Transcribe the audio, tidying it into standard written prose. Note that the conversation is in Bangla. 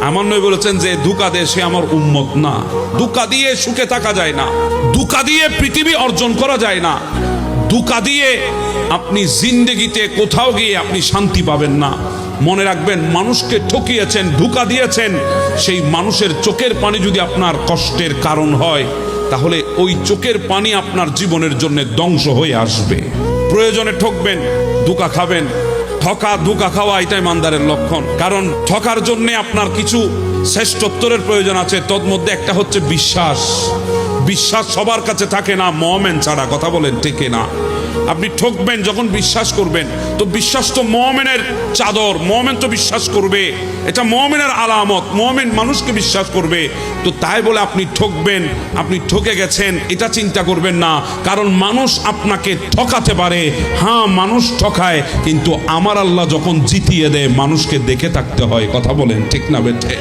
আমার নবী বলেছেন যে ধোঁকা দেয় সে আমার উম্মত না। ধোঁকা দিয়ে সুখে থাকা যায় না, ধোঁকা দিয়ে পৃথিবী অর্জন করা যায় না, ধোঁকা দিয়ে আপনি জিন্দেগিতে কোথাও গিয়ে আপনি শান্তি পাবেন না। মনে রাখবেন, মানুষকে ঠকিয়েছেন, ধোঁকা দিয়েছেন, সেই মানুষের চোখের পানি যদি আপনার কষ্টের কারণ হয়, তাহলে ওই চোখের পানি আপনার জীবনের জন্য ধ্বংস হয়ে আসবে। প্রয়োজনে ঠকবেন, ধোঁকা খাবেন। ধোঁকা খাওয়া এটাই ইমানদারের লক্ষণ। কারণ ঠকার জন্য আপনার কিছু শ্রেষ্ঠত্বের প্রয়োজন আছে, তন্মধ্যে একটা হচ্ছে বিশ্বাস। বিশ্বাস সবার কাছে থাকে না, মুমিন ছাড়া। কথা বলেন ঠিক না? আপনি ঠকবেন যখন বিশ্বাস করবেন, তো বিশ্বাস তো মুমিনের চাদর, মুমিন তো বিশ্বাস করবে, এটা মুমিনের আলামত, মুমিন মানুষকে বিশ্বাস করবে। তো তাই বলে আপনি ঠকবেন, আপনি ঠকে গেছেন এটা চিন্তা করবেন না, কারণ মানুষ আপনাকে ঠকাতে পারে। হ্যাঁ, মানুষ ঠকায়, কিন্তু আমার আল্লাহ যখন জিতিয়ে দেয় মানুষকে দেখে থাকতে হয়। কথা বলেন ঠিক না বেঠে?